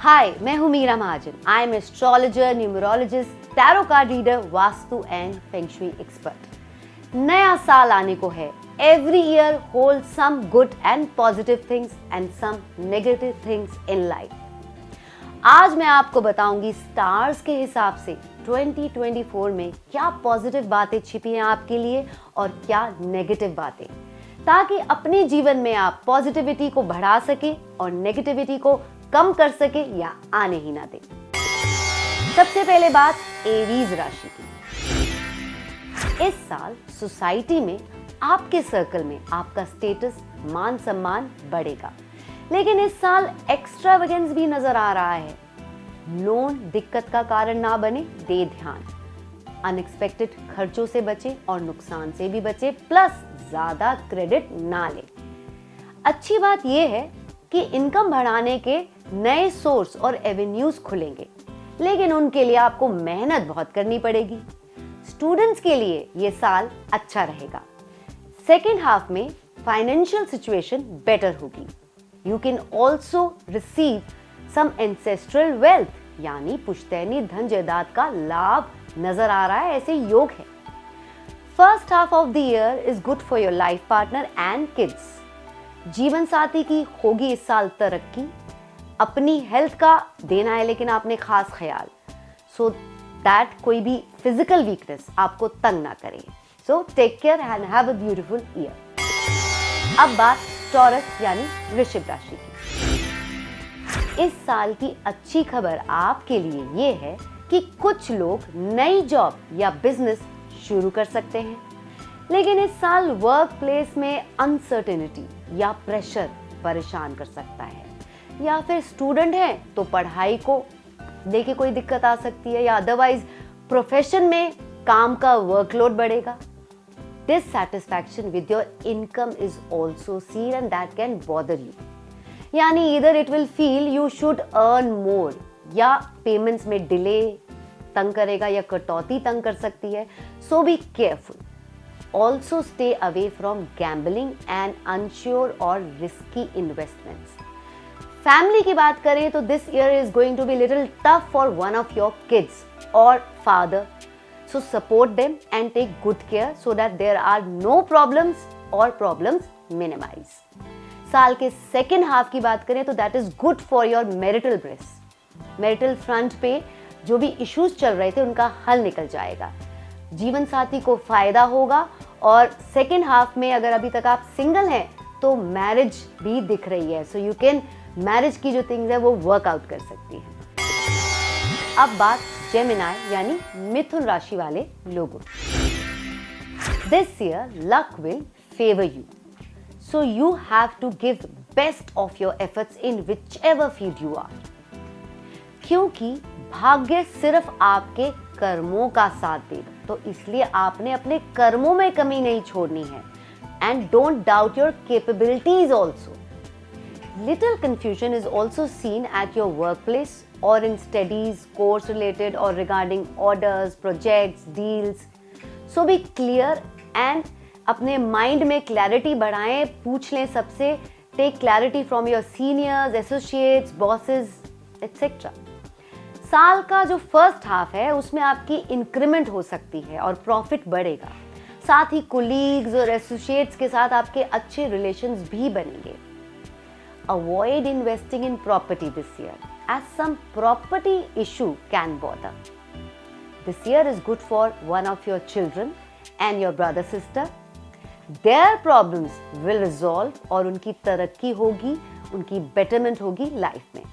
हाय, मैं हूँ Meera Mahajan. I am astrologer, numerologist, tarot card reader, vastu and feng shui expert. नया साल आने को है। Every year hold some good and positive things and some negative things in life. आज मैं आपको बताऊंगी स्टार्स के हिसाब से 2024 में क्या पॉजिटिव बातें छिपी हैं आपके लिए और क्या नेगेटिव बातें, ताकि अपने जीवन में आप पॉजिटिविटी को बढ़ा सके और नेगेटिविटी को कम कर सके या आने ही ना दे। सबसे पहले बात एरीज राशि की। इस साल सोसाइटी में, आपके सर्कल में आपका स्टेटस, मान सम्मान बढ़ेगा, लेकिन इस साल एक्स्ट्रावेगेंस भी नजर आ रहा है। लोन दिक्कत का कारण ना बने, दे ध्यान। अनएक्सपेक्टेड खर्चों से बचे और नुकसान से भी बचे, प्लस ज्यादा क्रेडिट ना ले। अच्छी बात यह है कि इनकम बढ़ाने के नए सोर्स और एवेन्यूज खुलेंगे, लेकिन उनके लिए आपको मेहनत बहुत करनी पड़ेगी। स्टूडेंट्स के लिए यह साल अच्छा रहेगा। सेकेंड हाफ में फाइनेंशियल सिचुएशन बेटर होगी। You can also receive some ancestral wealth, यानी पुश्तैनी धन जायदाद का लाभ नजर आ रहा है, ऐसे योग है। First half of the year is good for your life partner and kids. जीवन साथी की होगी इस साल तरक्की। अपनी हेल्थ का देना है, लेकिन आपने खास ख्याल, सो दैट कोई भी फिजिकल वीकनेस आपको तंग ना करे। So take care and have a beautiful year. अब बात टॉरस यानी वृश्चिक राशि की। इस साल की अच्छी खबर आपके लिए ये है कि कुछ लोग नई जॉब या बिजनेस शुरू कर सकते हैं, लेकिन इस साल वर्क प्लेस में अनसर्टेनिटी या प्रेशर परेशान कर सकता है। या फिर स्टूडेंट हैं तो पढ़ाई को लेके कोई दिक्कत आ सकती है, या अदरवाइज प्रोफेशन में काम का वर्कलोड बढ़ेगा। Dissatisfaction with your income is also scene and that can bother you, यानी इधर it will feel you should earn more, या पेमेंट्स में डिले तंग करेगा या कटौती तंग कर सकती है। So be careful. Also stay away from gambling and unsure और रिस्की इन्वेस्टमेंट्स। फैमिली की बात करें तो this year is going to be little tough for one of your kids और father, so support them and take good care so that there are no problems और problems minimise. साल के second half की बात करें तो that is good for your marital bliss. Marital front पे जो भी इश्यूज चल रहे थे उनका हल निकल जाएगा, जीवन साथी को फायदा होगा, और सेकेंड हाफ में अगर अभी तक आप सिंगल हैं तो मैरिज भी दिख रही है, सो यू कैन मैरिज की जो थिंग्स है वो वर्कआउट कर सकती है। अब बात जेमिनाई यानी मिथुन राशि वाले लोगों। This year luck will favour you, so you have to give best of your efforts in whichever field you are, क्योंकि भाग्य सिर्फ आपके कर्मों का साथ देगा, तो इसलिए आपने अपने कर्मों में कमी नहीं छोड़नी है। And don't doubt your capabilities also. Little confusion is also seen at your workplace or in studies, course related or regarding orders, projects, deals. So be clear and अपने mind में clarity बढ़ाएं, पूछ लें सबसे, take clarity from your seniors, associates, bosses, etc. साल का जो first half है उसमें आपकी इंक्रीमेंट हो सकती है और प्रॉफिट बढ़ेगा। साथ ही कोलीग्स और एसोसिएट्स के साथ आपके अच्छे रिलेशंस भी बनेंगे। Avoid investing in property this year, as some property issue can bother. This year is good for one of your children and your brother sister. Their problems will resolve और उनकी तरक्की होगी, उनकी betterment होगी life में।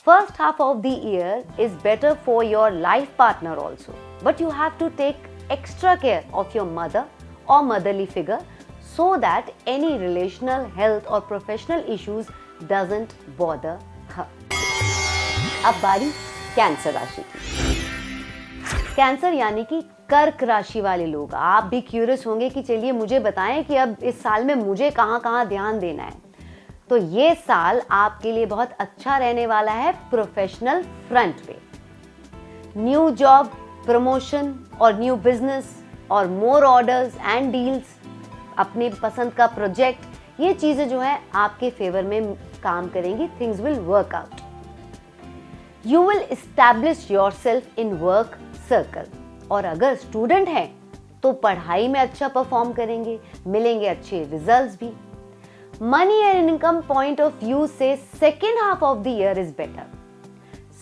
First half of the year is better for your life partner also, but you have to take extra care of your mother or motherly figure, so that any relational, health or professional issues doesn't bother her. अब बारी cancer राशि की। Cancer यानी कि कर्क राशि वाले लोग। आप भी क्यूरियस होंगे कि चलिए मुझे बताएं कि अब इस साल में मुझे कहाँ ध्यान देना है। तो ये साल आपके लिए बहुत अच्छा रहने वाला है प्रोफेशनल फ्रंट पे। न्यू जॉब, प्रमोशन और न्यू बिजनेस और मोर ऑर्डर्स एंड डील्स, अपने पसंद का प्रोजेक्ट, ये चीजें जो है आपके फेवर में काम करेंगी। Things will work out. You will establish yourself in work circle. और अगर स्टूडेंट हैं तो पढ़ाई में अच्छा परफॉर्म करेंगे, मिलेंगे अच्छे रिजल्ट्स भी। Money and income point of view से second half of the year is better.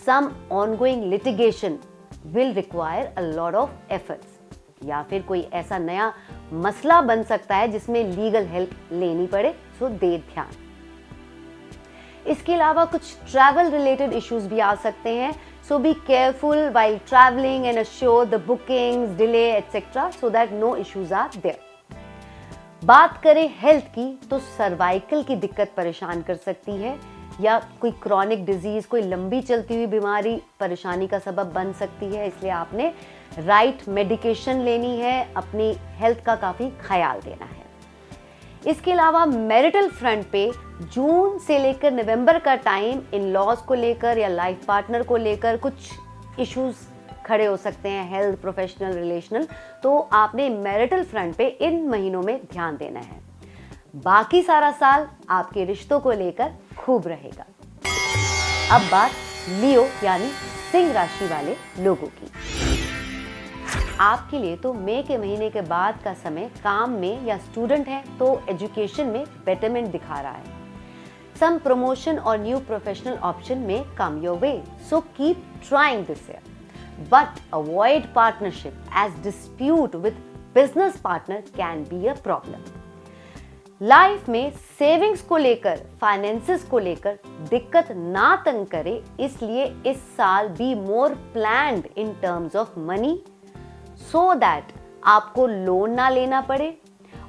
Some ongoing litigation will require a lot of efforts, या फिर कोई ऐसा नया मसला बन सकता है जिसमें लीगल हेल्प लेनी पड़े, सो दे ध्यान। इसके अलावा कुछ ट्रैवल रिलेटेड इश्यूज भी आ सकते हैं, so be careful while travelling and assure the bookings, delay etcetera so that no issues are there. बात करें हेल्थ की तो सर्वाइकल की दिक्कत परेशान कर सकती है, या कोई क्रॉनिक डिजीज, कोई लंबी चलती हुई बीमारी परेशानी का सबब बन सकती है, इसलिए आपने राइट मेडिकेशन लेनी है, अपनी हेल्थ का काफ़ी ख्याल देना है। इसके अलावा मैरिटल फ्रंट पे जून से लेकर नवंबर का टाइम इन लॉज को लेकर या लाइफ पार्टनर को लेकर कुछ इश्यूज खड़े हो सकते हैं, हेल्थ, प्रोफेशनल, रिलेशनल, तो आपने मैरिटल फ्रंट पे इन महीनों में ध्यान देना है। बाकी सारा साल आपके रिश्तों को लेकर खूब रहेगा। अब बात लियो यानी सिंह राशि वाले लोगों की। आपके लिए तो मई के महीने के बाद का समय काम में, या स्टूडेंट है तो एजुकेशन में बेटरमेंट दिखा रहा है। सम प्रमोशन और न्यू प्रोफेशनल ऑप्शन में come your way, so keep trying this year, but avoid partnership as dispute with business partner can be a problem. Life में सेविंग्स को लेकर, फाइनेंसेस को लेकर दिक्कत ना तंग करे, इसलिए इस साल be more planned in terms of money, so that आपको लोन ना लेना पड़े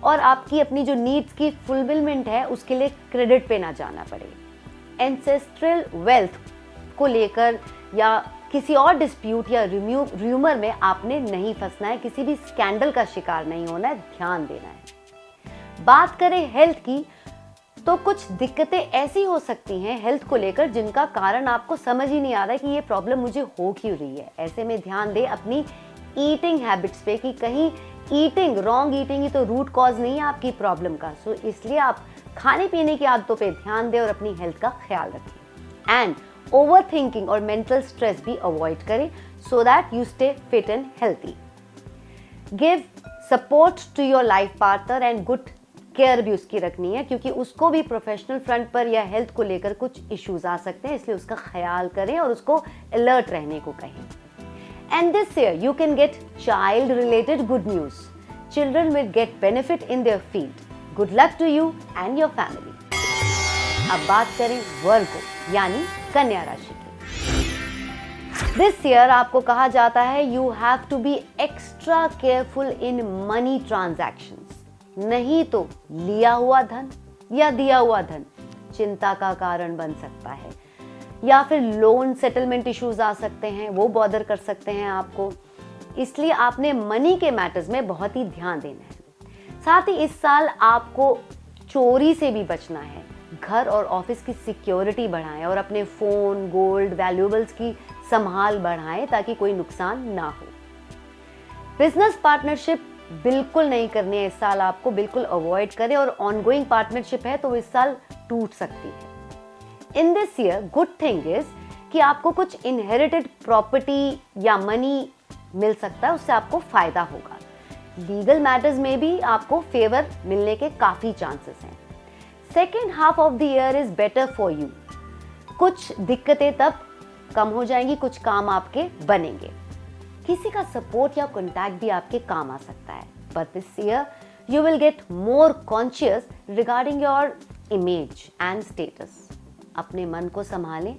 और आपकी अपनी जो नीड्स की फुलफिलमेंट है उसके लिए क्रेडिट पे ना जाना पड़े। एंसेस्ट्रल वेल्थ को लेकर या किसी और डिस्प्यूट या र्यूमर में आपने नहीं फंसना है, किसी भी स्कैंडल का शिकार नहीं होना है, ध्यान देना है। बात करें हेल्थ की तो कुछ दिक्कतें ऐसी हो सकती हैं हेल्थ को लेकर जिनका कारण आपको समझ ही नहीं आ रहा है कि ये प्रॉब्लम मुझे हो क्यों रही है। ऐसे में ध्यान दें अपनी ईटिंग हैबिट्स पे कि कहीं रॉन्ग ईटिंग ही तो रूट कॉज नहीं है आपकी प्रॉब्लम का। सो इसलिए आप खाने पीने की आदतों पे ध्यान दें और अपनी हेल्थ का ख्याल रखें। एंड ओवर थिंकिंग और मेंटल स्ट्रेस भी अवॉइड करें so that you stay fit and healthy. Give support to your life partner and good care भी उसकी रखनी है, क्योंकि उसको भी प्रोफेशनल फ्रंट पर या हेल्थ को लेकर कुछ इश्यूज आ सकते हैं, इसलिए उसका ख्याल करें और उसको अलर्ट रहने को कहें। And this year you can get child related good news. Children will get benefit in their field. Good luck to you and your family. अब बात करें वर्गो यानी कन्या राशि की। This year आपको कहा जाता है you have to be extra careful in money transactions. नहीं तो लिया हुआ धन या दिया हुआ धन चिंता का कारण बन सकता है, या फिर लोन सेटलमेंट इश्यूज आ सकते हैं, वो बॉदर कर सकते हैं आपको। इसलिए आपने मनी के मैटर्स में बहुत ही ध्यान देना है। साथ ही इस साल आपको चोरी से भी बचना है। घर और ऑफिस की सिक्योरिटी बढ़ाएं और अपने फोन, गोल्ड, वैल्यूएबल्स की संभाल बढ़ाएं ताकि कोई नुकसान ना हो। बिजनेस पार्टनरशिप बिल्कुल नहीं करनी है इस साल, आपको बिल्कुल अवॉइड करें, और ऑनगोइंग पार्टनरशिप है तो इस साल टूट सकती है। In this year good thing is कि आपको कुछ इनहेरिटेड प्रॉपर्टी या मनी मिल सकता है, उससे आपको फायदा होगा। लीगल मैटर्स में भी आपको फेवर मिलने के काफी चांसेस हैं। Second half of the year is better for you. कुछ दिक्कतें तब कम हो जाएंगी, कुछ काम आपके बनेंगे। किसी का सपोर्ट या कॉन्टैक्ट भी आपके काम आ सकता है। But this year you will get more conscious regarding your image and status. अपने मन को संभालें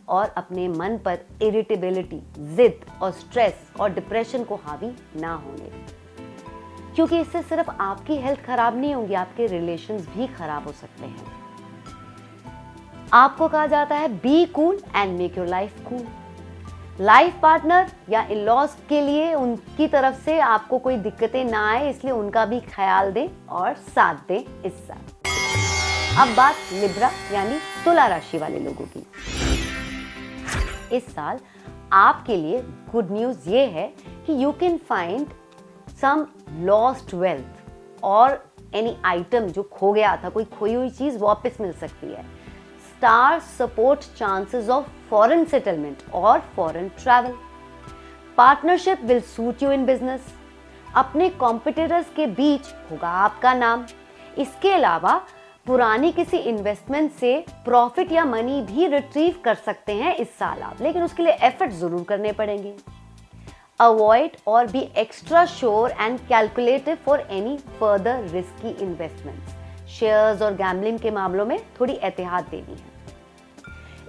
और अपने मन पर इरिटेबिलिटी, जिद और स्ट्रेस और डिप्रेशन को हावी ना होने दें, क्योंकि इससे सिर्फ आपकी हेल्थ खराब नहीं होगी, आपके रिलेशंस भी खराब हो सकते हैं। आपको कहा जाता है be cool and make your life cool. Life partner या इन-लॉज के लिए उनकी तरफ से आपको कोई दिक्कतें ना आए, इसलिए उनका भी ख्याल दें और साथ दें इस साल। अब बात लिब्रा यानी तुला राशि वाले लोगों की। इस साल आपके लिए गुड न्यूज ये है कि you can find some lost wealth और एनी आइटम जो खो गया था, कोई खोई हुई चीज वापस मिल सकती है। stars support chances of foreign settlement or foreign travel. Partnership will suit you in business. अपने कॉम्पिटिटर्स के बीच होगा आपका नाम. इसके अलावा पुरानी किसी इन्वेस्टमेंट से प्रॉफिट या मनी भी रिट्रीव कर सकते हैं इस साल आप, लेकिन उसके लिए एफर्ट जरूर करने पड़ेंगे. Avoid or be extra sure and calculative for any further risky investments. Shares और गैम्बलिंग के मामलों में थोड़ी एहतियात देनी है.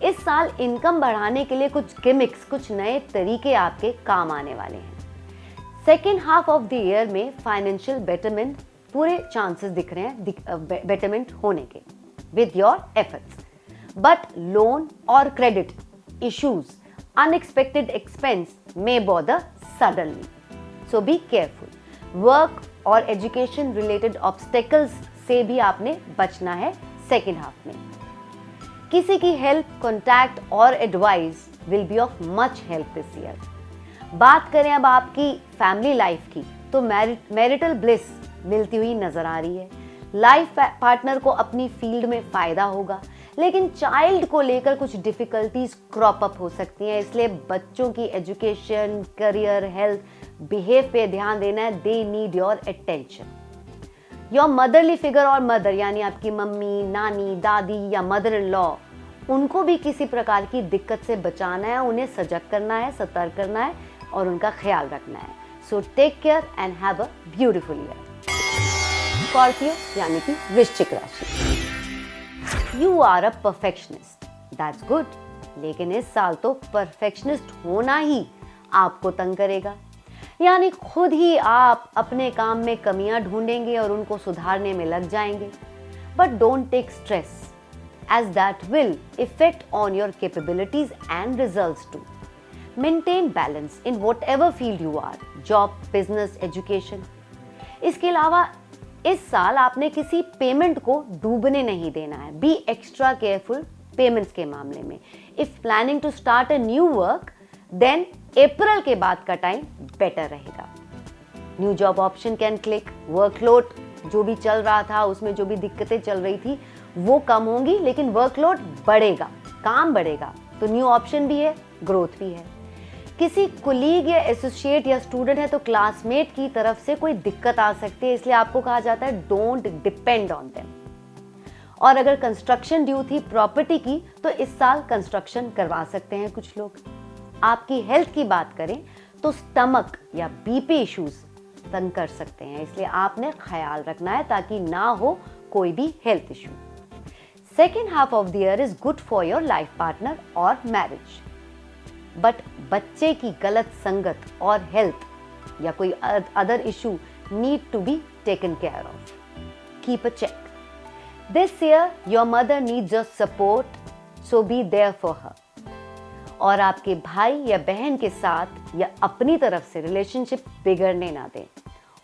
इस साल इनकम बढ़ाने के लिए कुछ गिमिक्स, कुछ नए तरीके आपके काम आने वाले हैं. Second half of the year में फाइनेंशियल बेटरमेंट पूरे चांसेस दिख रहे हैं बेटरमेंट होने के with your efforts. But loan और credit issues, unexpected expense may bother suddenly. So be careful. Work और एजुकेशन रिलेटेड ऑब्स्टेकल्स से भी आपने बचना है सेकेंड हाफ में. किसी की हेल्प, कॉन्टैक्ट और advice will be of much help this year. बात करें अब आपकी फैमिली लाइफ की, तो मैरिटल ब्लिस मिलती हुई नजर आ रही है. लाइफ पार्टनर को अपनी फील्ड में फायदा होगा, लेकिन चाइल्ड को लेकर कुछ डिफिकल्टीज क्रॉप अप हो सकती हैं. इसलिए बच्चों की एजुकेशन, करियर, हेल्थ, बिहेव पे ध्यान देना है. They need your attention. Your motherly figure और मदर यानी आपकी मम्मी, नानी, दादी या मदर इन लॉ, उनको भी किसी प्रकार की दिक्कत से बचाना है. उन्हें सजग करना है, सतर्क करना है और उनका ख्याल रखना है. So take care and have a beautiful year. Scorpio यानी कि वृश्चिक राशि. You are a perfectionist, that's good. लेकिन इस साल तो परफेक्शनिस्ट होना ही आपको तंग करेगा. यानी खुद ही आप अपने काम में कमियां ढूंढेंगे और उनको सुधारने में लग जाएंगे. But don't take stress as that will affect on your capabilities and results too. Maintain balance in whatever field you are, job, business, education. इसके अलावा इस साल आपने किसी पेमेंट को डूबने नहीं देना है. Be extra careful पेमेंट्स के मामले में. If planning to start a new work, then अप्रैल के बाद का टाइम बेटर रहेगा. New job option can click. Workload जो भी चल रहा था, उसमें जो भी दिक्कतें चल रही थी वो कम होंगी, लेकिन वर्कलोड बढ़ेगा, काम बढ़ेगा. तो न्यू ऑप्शन भी है, ग्रोथ भी है. किसी कुलीग या एसोसिएट या स्टूडेंट है तो क्लासमेट की तरफ से कोई दिक्कत आ सकती है. इसलिए आपको कहा जाता है डोंट डिपेंड ऑन देम. और अगर कंस्ट्रक्शन ड्यू थी प्रॉपर्टी की, तो इस साल कंस्ट्रक्शन करवा सकते हैं कुछ लोग. आपकी हेल्थ की बात करें तो स्टमक या बीपी इश्यूज तंग कर सकते हैं. इसलिए आपने ख्याल रखना है ताकि ना हो कोई भी health issue. Second half of the year is good for your life partner और मैरिज. बट बच्चे की गलत संगत और हेल्थ या कोई other issue need to be taken care of. Keep a check. This year your mother needs your support, so be there for her. और आपके भाई या बहन के साथ या अपनी तरफ से रिलेशनशिप बिगड़ने ना दें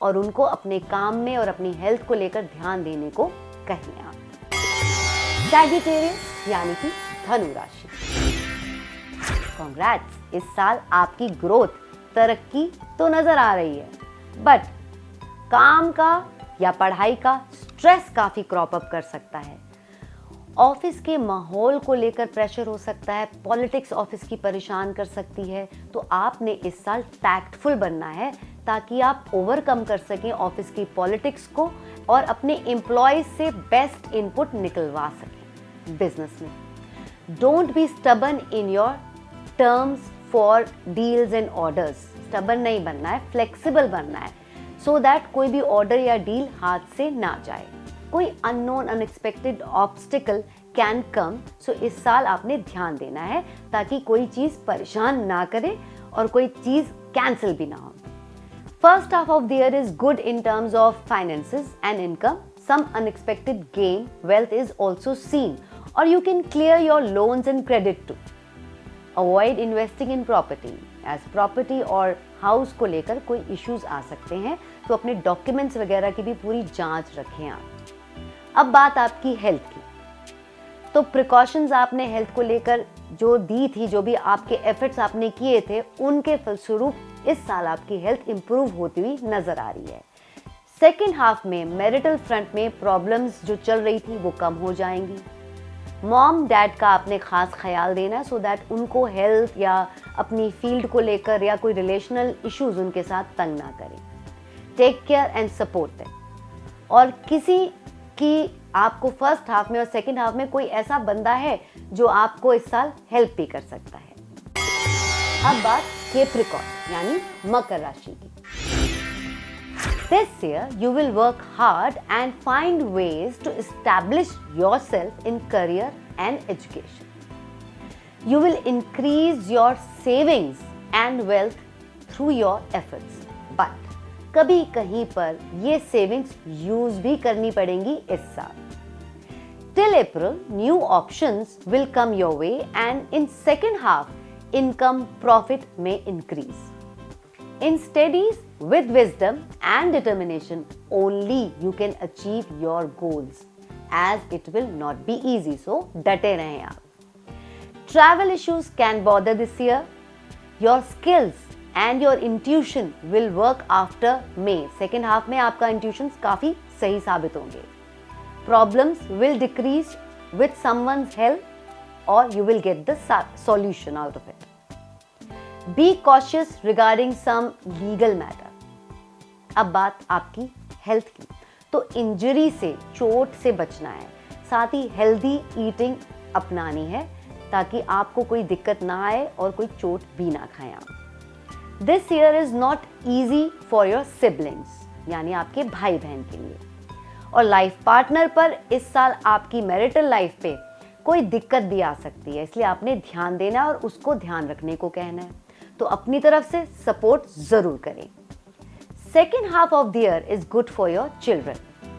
और उनको अपने काम में और अपनी हेल्थ को लेकर ध्यान देने को कहें आप. सैजिटेरियस यानी कि धनु राशि. कांग्रेट्स, इस साल आपकी ग्रोथ, तरक्की तो नजर आ रही है, बट काम का या पढ़ाई का स्ट्रेस काफी क्रॉप अप कर सकता है. ऑफिस के माहौल को लेकर प्रेशर हो सकता है. पॉलिटिक्स ऑफिस की परेशान कर सकती है. तो आपने इस साल टैक्टफुल बनना है ताकि आप ओवरकम कर सकें ऑफिस की पॉलिटिक्स को और अपने एम्प्लॉयज से बेस्ट इनपुट निकलवा सकें बिजनेस में. Don't be stubborn in your terms for deals and orders. Stubborn नहीं बनना है, फ्लेक्सिबल बनना है, सो दैट कोई भी ऑर्डर या डील हाथ से ना जाए. कोई unknown unexpected obstacle can come. So इस साल आपने ध्यान देना है ताकि कोई चीज परेशान ना करे और कोई चीज कैंसिल भी ना हो. First half of the year is good in terms of finances and income. Some unexpected gain, wealth is also seen, और you can clear your loans and credit too. Avoid investing in property, as property और house को लेकर कोई issues आ सकते हैं. तो अपने documents वगैरह की भी पूरी जांच रखें आप. अब बात आपकी हेल्थ की, तो प्रिकॉशंस आपने हेल्थ को लेकर जो दी थी, जो भी आपके एफर्ट्स आपने किए थे, उनके फलस्वरूप इस साल आपकी हेल्थ इंप्रूव होती हुई नजर आ रही है. सेकेंड हाफ में मैरिटल फ्रंट में प्रॉब्लम्स जो चल रही थी वो कम हो जाएंगी. मॉम डैड का आपने खास ख्याल देना है सो दैट उनको हेल्थ या अपनी फील्ड को लेकर या कोई रिलेशनल इश्यूज उनके साथ तंग ना करें. Take care and support them. और किसी की आपको फर्स्ट हाफ में और सेकंड हाफ में कोई ऐसा बंदा है जो आपको इस साल हेल्प भी कर सकता है. अब बात कैप्रिकॉर्न यानी मकर राशि की. This year you will work hard and find ways to establish yourself in career and education. You will increase your savings and wealth through your efforts. But कभी कहीं पर ये सेविंग्स यूज भी करनी पड़ेंगी इस साल. Till April, new options will come your way and in second half, income profit may increase. In studies, with wisdom and determination, only you can achieve your goals as it will not be easy. So, डटे रहें आप. Travel issues can bother this year. Your skills and your intuition will work after May. Second half में आपका intuitions काफी सही साबित होंगे. Problems will decrease with someone's help or you will get the solution out of it. Be cautious regarding some legal matter. अब बात आपकी health की. तो इंजरी से, चोट से बचना है. साथ ही हेल्दी ईटिंग अपनानी है ताकि आपको कोई दिक्कत ना आए और कोई चोट भी ना खाएं आप. This year is not easy for your siblings यानी आपके भाई बहन के लिए. और लाइफ पार्टनर पर इस साल आपकी मैरिटल लाइफ पे कोई दिक्कत भी आ सकती है, इसलिए आपने ध्यान देना और उसको ध्यान रखने को कहना है. तो अपनी तरफ से सपोर्ट जरूर करें. Second half of the year is good for your children.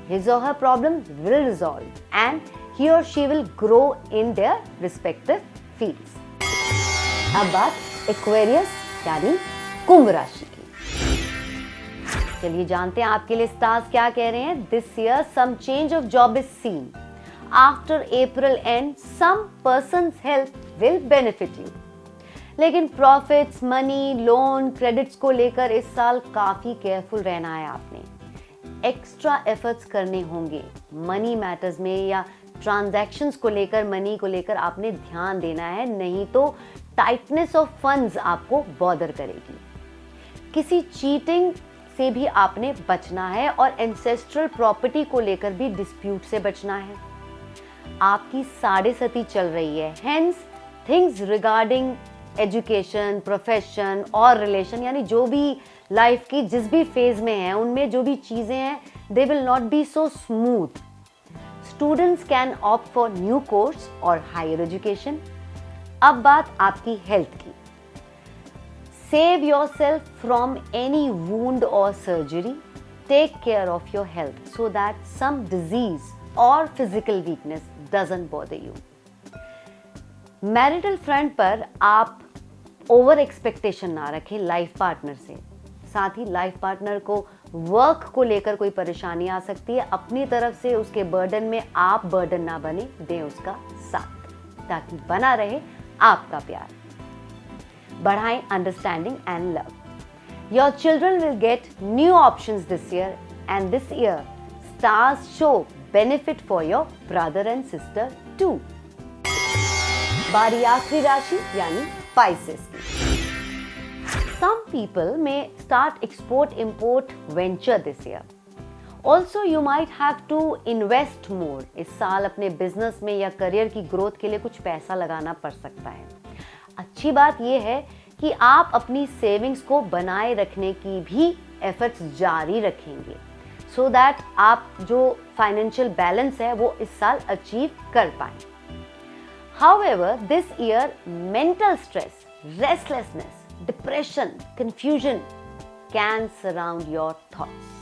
His or her problems will resolve and he or she will grow in their respective fields. अब बात Aquarius यानी कुंभ राशि की. चलिए जानते हैं आपके लिए स्टार्स क्या कह रहे हैं. This year some change of job is seen. After April end, some person's help will benefit you. लेकिन प्रॉफिट्स, मनी, लोन, क्रेडिट्स को लेकर इस साल काफी केयरफुल रहना है आपने. एक्स्ट्रा एफर्ट्स करने होंगे मनी मैटर्स में या ट्रांजैक्शंस को लेकर, मनी को लेकर आपने ध्यान देना है, नहीं तो टाइटनेस ऑफ फंड्स आपको बॉदर करेगी. किसी चीटिंग से भी आपने बचना है और एंसेस्ट्रल प्रॉपर्टी को लेकर भी डिस्प्यूट से बचना है. आपकी साढ़े सती चल रही है. Hence things regarding education, profession और रिलेशन यानी जो भी लाइफ की जिस भी फेज में है उनमें जो भी चीजें हैं they will not be so smooth. Students can opt for new course और हायर एजुकेशन. अब बात आपकी हेल्थ की. Save yourself from any wound और surgery. Take care of your health so that some disease और physical weakness doesn't bother you. Marital front पर आप over expectation ना रखें लाइफ पार्टनर से. साथ ही लाइफ पार्टनर को वर्क को लेकर कोई परेशानी आ सकती है. अपनी तरफ से उसके बर्डन में आप बर्डन ना बने, दें उसका साथ ताकि बना रहे आपका प्यार. बढ़ाएं understanding and love. Your children will get new options this year and this year stars show benefit for your brother and sister too. बारी आखिरी राशि यानी Pisces की. Some people may start export-import venture this year. Also, you might have to invest more. इस साल अपने business में या करियर की ग्रोथ के लिए कुछ पैसा लगाना पड़ सकता है. अच्छी बात यह है कि आप अपनी सेविंग्स को बनाए रखने की भी एफर्ट्स जारी रखेंगे सो दैट आप जो फाइनेंशियल बैलेंस है वो इस साल अचीव कर पाएं. However, this year, mental stress, restlessness, depression, confusion can surround your thoughts.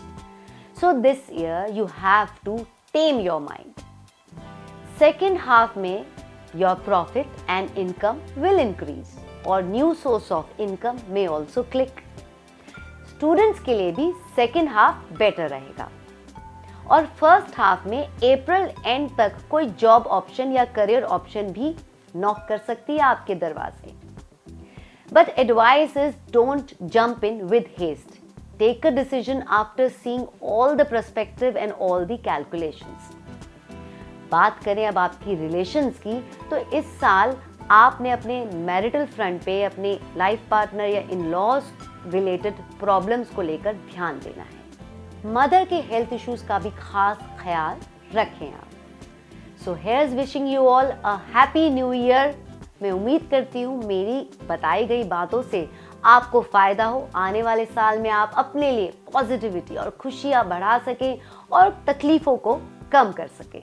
So this year, you have to tame your mind. Second half में your profit and income will increase और new source of income may also click. Students के लिए भी second half better रहेगा. और first half में अप्रैल end तक कोई जॉब ऑप्शन या करियर ऑप्शन भी नॉक कर सकती है आपके दरवाजे. But advice is don't jump in with haste. Take a decision after seeing all the perspective and all the calculations. बात करें अब आपकी रिलेशंस की, तो इस साल आपने अपने मैरिटल फ्रंट पे अपने लाइफ पार्टनर या इन लॉज रिलेटेड प्रॉब्लम्स को लेकर ध्यान देना है। मदर के हेल्थ इश्यूज का भी खास ख्याल रखें आप। So here's wishing you all a happy new year. मैं उम्मीद करती हूँ मेरी बताई गई बातों से आपको फायदा हो। आने वाले साल में आप अपने लिए पॉजिटिविटी और खुशियाँ बढ़ा सकें और तकलीफों को कम कर सकें।